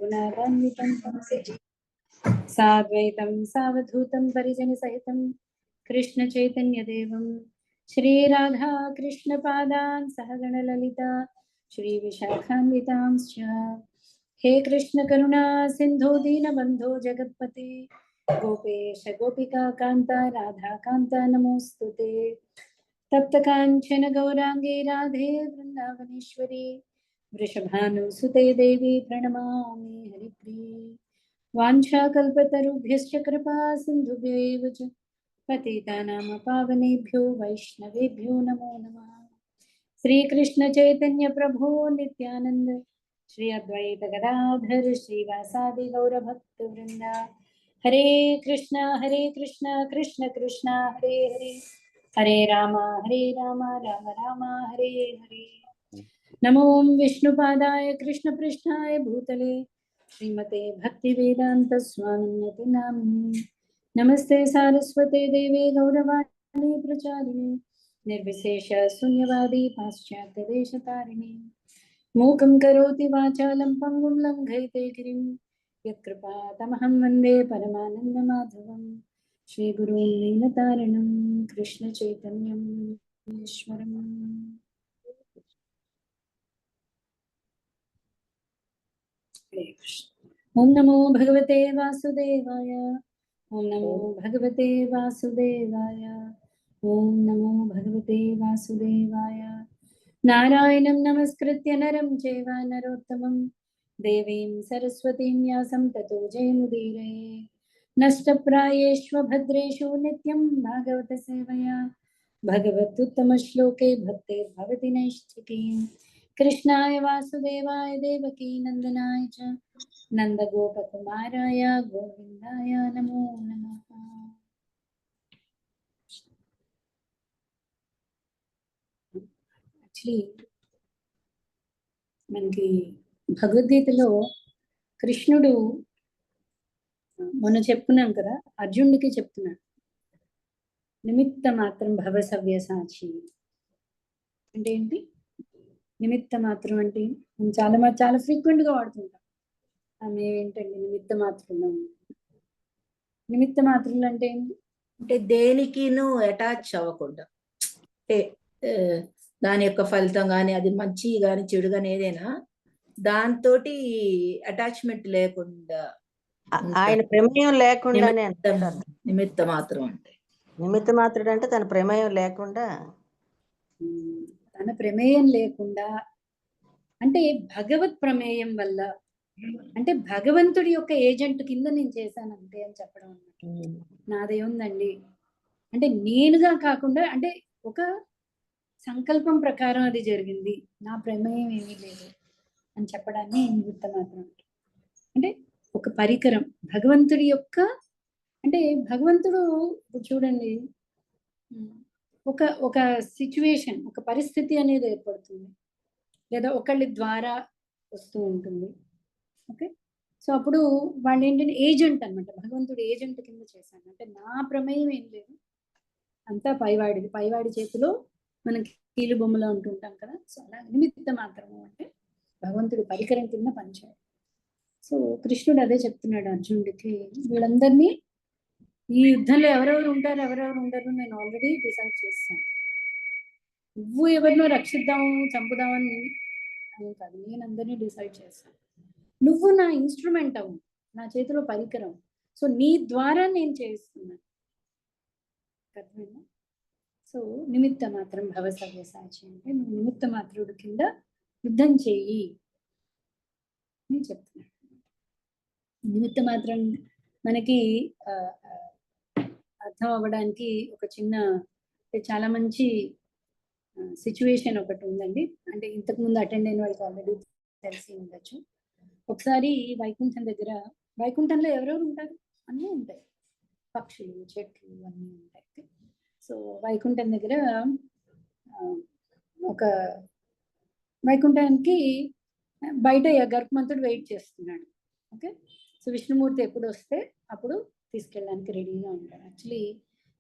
गुणान्वितं साद्वैतं सावधूतं परिजनसहितं कृष्णचैतन्यदेवं श्रीराधा कृष्णपादान् सहगणललिता श्रीविशाखान्वितांश्च। हे कृष्ण करुणा सिन्धो दीनबन्धो जगत्पते गोपेश गोपिका कान्ता राधा कान्ता नमोऽस्तुते। तप्त काञ्चन गौरांगे राधे वृन्दावनेश्वरी वृषभानुसुते देवी प्रणमामि हरिप्रिये। वाञ्छाकल्पतरुभ्यश्च कृपा सिन्धुभ्यैव च पतितानां पावनेभ्यो वैष्णवेभ्यो नमो नमः। श्रीकृष्ण चैतन्य प्रभो नित्यानंद श्री अद्वैत गदाधर श्रीवासादि गौरभक्तवृंद। हरे कृष्णा कृष्ण कृष्ण हरे हरे, हरे राम राम राम हरे हरे। नमो विष्णुपादाय कृष्णपृष्ठाय भूतले श्रीमते भक्तिवेदांत स्वामिन्यति नामिने। नमस्ते सारस्वते देवे गौरवाणी प्रचारिणे निर्विशेष शून्यवादी पाश्चात्य देशतारिणे। मूकं करोति वाचालं पंगुं लंघयते गिरिं यत्कृपातमहं वन्दे परमानन्दमाधवं। श्रीगुरुं लीनतारिणं कृष्ण चैतन्यं ईश्वरम्। ओम नमो भगवते वासुदेवाय, ओम नमो भगवते वासुदेवाय, ओम नमो भगवते वासुदेवाय। नारायणं नमस्कृत्य नरं चैव नरोत्तमं देवीं सरस्वतीं व्यासं ततो जयमुदीरये। नष्टप्रायेष्व भद्रेषु नित्यं भागवत सेवया भगवत्तमश्लोके भक्तिर्भवति नैष्ठिकी। कृष्णाय वासुदेवाय देवकी नंदनाय च नंदगोपकुमाराय गोविंदाय नमो नमः। యాక్చువల్లీ మనకి భగవద్గీతలో కృష్ణుడు మొన్న చెప్పుకున్నాం కదా, అర్జునుడికి చెప్తున్నాడు నిమిత్త మాత్రం భవ సవ్యసాచి అంటే ఏంటి? నిమిత్త మాత్రం అంటే చాలా ఫ్రీక్వెంట్గా వాడుతుంటాం. మేమేంటండి నిమిత్త మాత్రంలో. నిమిత్త మాత్రలు అంటే ఏంటి? అంటే దేనికిను అటాచ్ అవ్వకుండా, అంటే దాని యొక్క ఫలితం కానీ అది మంచి కానీ చెడు కానీ ఏదైనా దాంతో అటాచ్మెంట్ లేకుండా, ఆయన ప్రమేయం లేకుండానే నిమిత్త మాత్రం అంటే. నిమిత్త మాత్రుడు అంటే తన ప్రమేయం లేకుండా, తన ప్రమేయం లేకుండా అంటే భగవత్ ప్రమేయం వల్ల, అంటే భగవంతుడి యొక్క ఏజెంట్ కింద నేను చేశానంటే అని చెప్పడం అన్నమాట. నాదేముందండి అంటే నేనుగా కాకుండా, అంటే ఒక సంకల్పం ప్రకారం అది జరిగింది, నా ప్రమేయం ఏమీ లేదు అని చెప్పడాన్ని నిమిత్త మాత్రం అంటే ఒక పరికరం భగవంతుడి యొక్క. అంటే భగవంతుడు చూడండి, ఒక ఒక సిచ్యువేషన్, ఒక పరిస్థితి అనేది ఏర్పడుతుంది, లేదా ఒకళ్ళ ద్వారా వస్తూ ఉంటుంది. ఓకే, సో అప్పుడు వాళ్ళు ఏంటంటే ఏజెంట్ అనమాట. భగవంతుడు ఏజెంట్ కింద చేశాను అంటే నా ప్రమేయం ఏం లేదు, అంతా పైవాడిది. పైవాడి చేతిలో మనకి కీలు బొమ్మలో ఉంటుంటాం కదా, సో అలా నిమిత్త మాత్రము అంటే భగవంతుడి పరికరం కింద పనిచేయాలి. సో కృష్ణుడు అదే చెప్తున్నాడు అర్జునుడికి, వీళ్ళందరినీ ఈ యుద్ధంలో ఎవరెవరు ఉండరు నేను ఆల్రెడీ డిసైడ్ చేస్తాను. నువ్వు ఎవరినో రక్షిద్దాము చంపుదామని అని కాదు, నేను అందరినీ డిసైడ్ చేస్తాను. నువ్వు నా ఇన్స్ట్రుమెంట్ అవు, నా చేతిలో పరికరం. సో నీ ద్వారా నేను చేస్తున్నాను. అర్థమైందా? సో నిమిత్త మాత్రం భవ సవ్యసాచి అంటే నువ్వు నిమిత్త మాత్రుడు కింద యుద్ధం చెయ్యి అని చెప్తున్నాడు. నిమిత్త మాత్రం మనకి అర్థం అవ్వడానికి ఒక చిన్న, చాలా మంచి సిచ్యువేషన్ ఒకటి ఉందండి. అంటే ఇంతకుముందు అటెండ్ అయిన వాళ్ళకి ఆల్రెడీ తెలిసి ఉండొచ్చు. ఒకసారి వైకుంఠం దగ్గర, వైకుంఠంలో ఎవరెవరు ఉంటారు? అన్నీ ఉంటాయి, పక్షులు, చెట్లు అన్నీ ఉంటాయి. సో వైకుంఠం దగ్గర ఒక వైకుంఠానికి బయట గరుత్మంతుడు వెయిట్ చేస్తున్నాడు. ఓకే, సో విష్ణుమూర్తి ఎప్పుడు వస్తే అప్పుడు తీసుకెళ్ళడానికి రెడీగా ఉంటాడు. యాక్చువల్లీ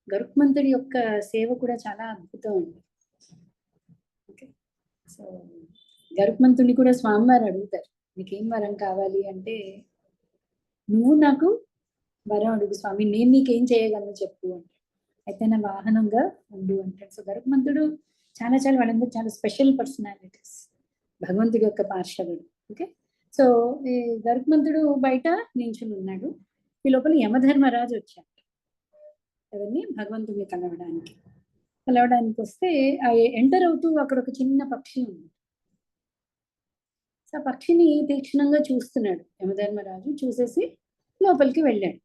గరుత్మంతుడి యొక్క సేవ కూడా చాలా అద్భుతం అండి. ఓకే, సో గరుత్మంతుడిని కూడా స్వామివారు అడుగుతారు, నీకేం వరం కావాలి అంటే, నువ్వు నాకు వరం అడుగు స్వామి, నేను నీకేం చేయగలను చెప్పు అంటే. అయితే నా వాహనంగా ఉండు అంటాడు. సో గరుత్మంతుడు చాలా చాలా వాళ్ళందరూ చాలా స్పెషల్ పర్సనాలిటీస్, భగవంతుడి యొక్క పార్షదుడు. ఓకే, సో ఈ గరుత్మంతుడు బయట నించుని ఉన్నాడు. ఈ లోపల యమధర్మరాజు వచ్చాడు ఎవరిని, భగవంతుడిని కలవడానికి వస్తే ఆ ఎంటర్ అవుతూ అక్కడ ఒక చిన్న పక్షి ఉంది. సో ఆ పక్షిని తీక్షణంగా చూస్తున్నాడు యమధర్మరాజు. చూసేసి లోపలికి వెళ్ళాడు.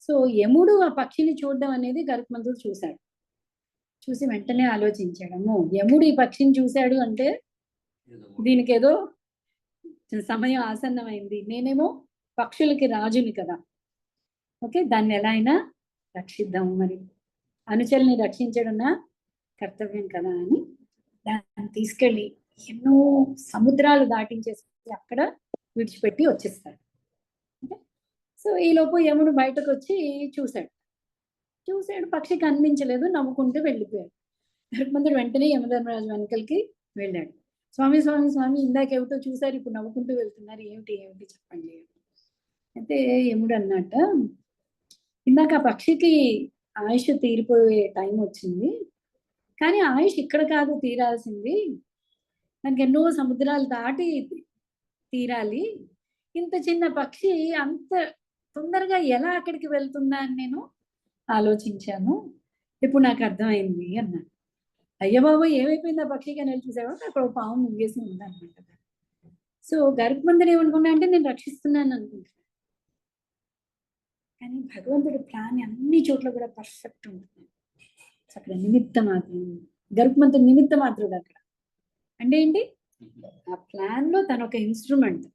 సో యముడు ఆ పక్షిని చూడడం అనేది గరుత్మంతుడు చూశాడు. చూసి వెంటనే ఆలోచించాడు, అమ్మో యముడు ఈ పక్షిని చూశాడు అంటే దీనికి ఏదో సమయం ఆసన్నమైంది, నేనేమో పక్షులకి రాజుని కదా, ఓకే దాన్ని ఎలా అయినా రక్షిద్దాము, మరి అనుచరుల్ని రక్షించడం నా కర్తవ్యం కదా అని దాన్ని తీసుకెళ్ళి ఎన్నో సముద్రాలు దాటించేసి అక్కడ విడిచిపెట్టి వచ్చేస్తాడు. ఓకే, సో ఈ లోపు యముడు బయటకు వచ్చి చూశాడు. పక్షి కనిపించలేదు, నవ్వుకుంటూ వెళ్ళిపోయాడు. గరుత్మంతుడు వెంటనే యమధర్మరాజు వెనకలికి వెళ్ళాడు. స్వామి స్వామి స్వామి, ఇందాకేమిటో చూశారు, ఇప్పుడు నవ్వుకుంటూ వెళ్తున్నారు, ఏమిటి ఏమిటి చెప్పండి. అయితే యముడు అన్నట్ట, ఇందాక ఆ పక్షికి ఆయుష్ తీరిపోయే టైం వచ్చింది, కానీ ఆయుష్ ఇక్కడ కాదు తీరాల్సింది, దానికి ఎన్నో సముద్రాలు దాటి తీరాలి. ఇంత చిన్న పక్షి అంత తొందరగా ఎలా అక్కడికి వెళ్తుందా అని నేను ఆలోచించాను, ఇప్పుడు నాకు అర్థమైంది అన్నాడు. అయ్య బాబు ఏమైపోయింది ఆ పక్షికి అని చూసావా, అక్కడ ఒక పాము మింగేసి ఉందన్నమాట. సో గరుత్మంతుడు ఏమనుకున్నా అంటే నేను రక్షిస్తున్నాను అనుకుంటున్నాను, కానీ భగవంతుడి ప్లాన్ అన్ని చోట్ల కూడా పర్ఫెక్ట్ ఉంటుంది. అక్కడ నిమిత్త మాత్రం, గరుత్మంతుడు నిమిత్త మాత్రుడు అక్కడ అంటే ఏంటి, ఆ ప్లాన్ లో తన ఒక ఇన్స్ట్రుమెంట్.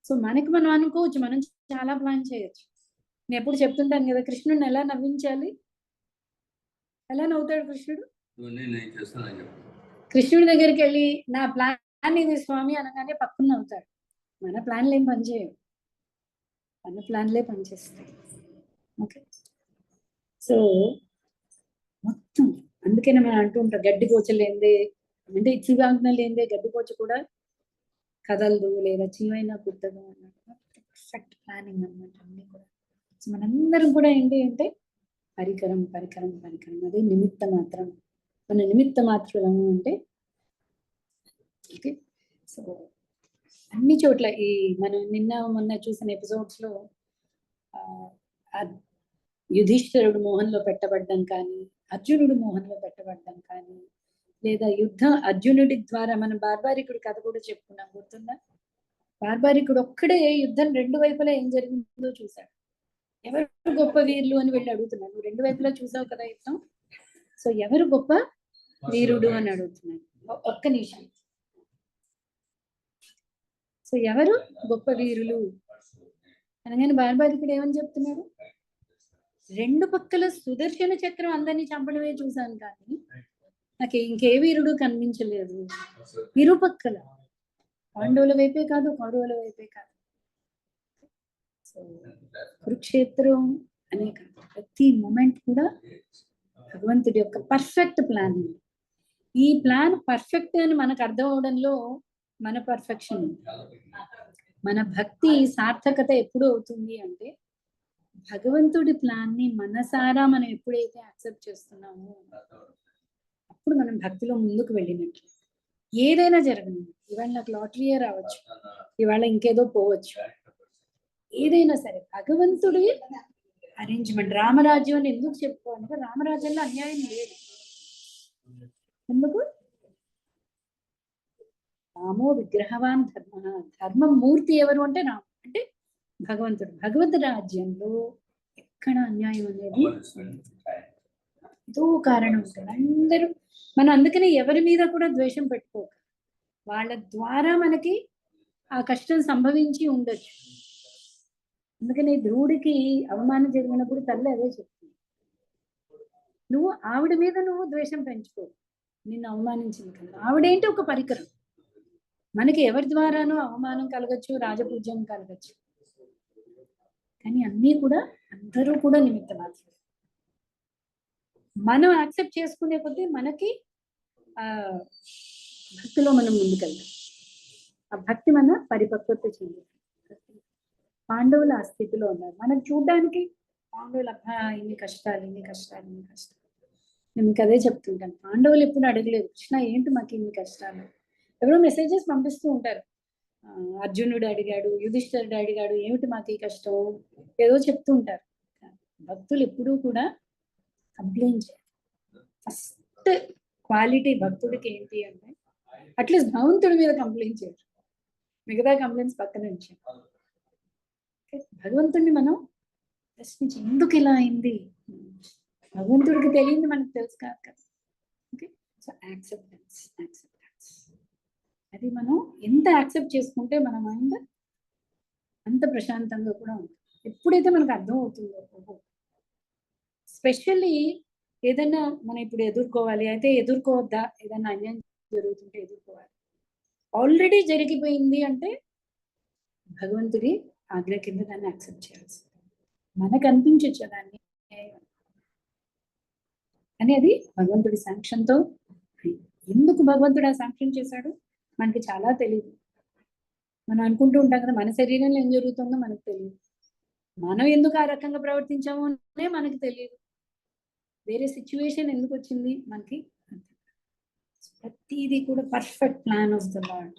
సో మనకి మనం అనుకోవచ్చు మనం చాలా ప్లాన్ చేయొచ్చు. నేను ఎప్పుడు చెప్తుంటాను కదా, కృష్ణుడిని ఎలా నవ్వించాలి, ఎలా నవ్వుతాడు కృష్ణుడు, కృష్ణుడి దగ్గరికి వెళ్ళి నా ప్లాన్ ఇది స్వామి అనగానే పక్కన నవ్వుతాడు. మన ప్లాన్లు ఏం పనిచేయవు, మన ప్లాన్లే పనిచేస్తాయి. ఓకే, సో మొత్తం అందుకనే మనం అంటూ ఉంటాం, గడ్డి కోచలేందే అంటే చీవాజ్ఞ లేదే గడ్డిపోచ కూడా కదలదు, లేదా చీమైనా కుట్టదు అన్నట్టు పర్ఫెక్ట్ ప్లానింగ్ అన్నమాట అన్ని కూడా. సో మనందరం కూడా ఏంటి అంటే పరికరం పరికరం పరికరం, అదే నిమిత్త మాత్రం. మన నిమిత్త మాత్రము అంటే ఓకే. సో అన్ని చోట్ల ఈ మనం నిన్న మొన్న చూసిన ఎపిసోడ్స్ లో యుధిష్ఠిరుడు మోహంలో పెట్టబడ్డం కానీ, అర్జునుడు మోహంలో పెట్టబడ్డం కానీ, లేదా యుద్ధం అర్జునుడి ద్వారా మనం బార్బారికుడి కథ కూడా చెప్పుకున్నాం, గుర్తుందా? బార్బారికుడు ఒక్కడే యుద్ధం రెండు వైపులా ఏం జరిగిందో చూశాడు. ఎవరు గొప్ప వీరులు అని వెళ్ళి అడుగుతున్నాడు, నువ్వు రెండు వైపులా చూసావు కదా యుద్ధం, సో ఎవరు గొప్ప వీరుడు అని అడుగుతున్నాడు. ఒక్క నిమిషం. సో ఎవరు గొప్ప వీరులు అనగానే బార్బారికుడు ఏమని చెప్తున్నాడు, రెండు పక్కల సుదర్శన చక్రం అందరినీ చంపడమే చూశాను కానీ నాకు ఇంకే వీరుడు కనిపించలేదు. ఇరుపక్కల పాండవుల వైపే కాదు, కౌరవుల వైపే కాదు. సో కురుక్షేత్రం అనే కాదు, ప్రతి మూమెంట్ కూడా భగవంతుడి యొక్క పర్ఫెక్ట్ ప్లాన్. ఈ ప్లాన్ పర్ఫెక్ట్ అని మనకు అర్థం అవడంలో మన పర్ఫెక్షన్, మన భక్తి సార్థకత ఎప్పుడు అవుతుంది అంటే భగవంతుడి ప్లాన్ ని మనసారా మనం ఎప్పుడైతే యాక్సెప్ట్ చేస్తున్నామో అప్పుడు మనం భక్తిలో ముందుకు వెళ్ళినట్లు. ఏదైనా జరగను, ఇవాళ నాకు లాటరీయే రావచ్చు, ఇవాళ ఇంకేదో పోవచ్చు, ఏదైనా సరే భగవంతుడి అరేంజ్మెంట్. రామరాజ్యం అని ఎందుకు చెప్పుకోవాలంటే రామరాజ్యంలో అన్యాయం లేదు. ఎందుకు? రామో విగ్రహవాన్ ధర్మ, ధర్మం మూర్తి ఎవరు అంటే రాము, అంటే భగవంతుడు. భగవంతుడి రాజ్యంలో ఎక్కడ అన్యాయం అనేది ఏదో కారణం ఉంటుంది. అందరూ మనం అందుకనే ఎవరి మీద కూడా ద్వేషం పెట్టుకోక, వాళ్ళ ద్వారా మనకి ఆ కష్టం సంభవించి ఉండొచ్చు. అందుకని ధ్రువుడికి అవమానం జరిగినప్పుడు తల్లి అదే చెప్తుంది, నువ్వు ఆవిడ మీద నువ్వు ద్వేషం పెంచుకో, నిన్ను అవమానించింది కదా. ఆవిడేంటి ఒక పరికరం, మనకి ఎవరి ద్వారానో అవమానం కలగచ్చు, రాజపూజ్యం కలగచ్చు, కానీ అన్నీ కూడా అందరూ కూడా నిమిత్త మాత్రం. మనం యాక్సెప్ట్ చేసుకునే కొద్దీ మనకి భక్తిలో మనం ముందుకెళ్తాం. ఆ భక్తి మన పరిపక్వత చెంది పాండవులు ఆ స్థితిలో ఉన్నారు. మనకు చూడడానికి పాండవులు అబ్బా ఇన్ని కష్టాలు ఇన్ని కష్టాలు ఇన్ని కష్టాలు. నేను మీకు అదే చెప్తుంటాను, పాండవులు ఎప్పుడు అడగలేదు కృష్ణ ఏంటి మాకు ఇన్ని కష్టాలు. ఎవరో మెసేజెస్ పంపిస్తూ ఉంటారు, అర్జునుడు అడిగాడు, యుధిష్ఠిరుడు అడిగాడు, ఏమిటి మాకు ఈ కష్టం, ఏదో చెప్తూ ఉంటారు. భక్తులు ఎప్పుడూ కూడా కంప్లైంట్ చేయాలి. ఫస్ట్ క్వాలిటీ భక్తుడికి ఏంటి అంటే అట్లీస్ట్ భగవంతుడి మీద కంప్లైంట్ చేయరు, మిగతా కంప్లైంట్స్ పక్కన నుంచి భగవంతుడిని మనం ప్రశ్నించి ఎందుకు ఇలా అయింది, భగవంతుడికి తెలియంది మనకు తెలుసు కాదు కదా. ఓకే, సో యాక్సెప్టెన్స్ అది మనం ఎంత యాక్సెప్ట్ చేసుకుంటే మన మైండ్ అంత ప్రశాంతంగా కూడా ఉంటుంది. ఎప్పుడైతే మనకు అర్థం అవుతుందో, స్పెషల్లీ ఏదైనా మనం ఇప్పుడు ఎదుర్కోవాలి అయితే ఎదుర్కోవద్దా, ఏదైనా అన్యాయం జరుగుతుంటే ఎదుర్కోవాలి, ఆల్రెడీ జరిగిపోయింది అంటే భగవంతుడి ఆజ్ఞ కింద దాన్ని యాక్సెప్ట్ చేయాల్సింది. మనకు అనిపించచ్చు దాన్ని అని, అది భగవంతుడి శాంక్షన్తో. ఎందుకు భగవంతుడు ఆ శాంక్షన్ చేశాడు మనకి చాలా తెలియదు. మనం అనుకుంటూ ఉంటాం కదా మన శరీరంలో ఏం జరుగుతుందో మనకు తెలియదు, మనం ఎందుకు ఆ రకంగా ప్రవర్తించామో అనే మనకు తెలియదు, వేరే సిచ్యువేషన్ ఎందుకు వచ్చింది మనకి. ప్రతిదీ కూడా perfect plan of the lord.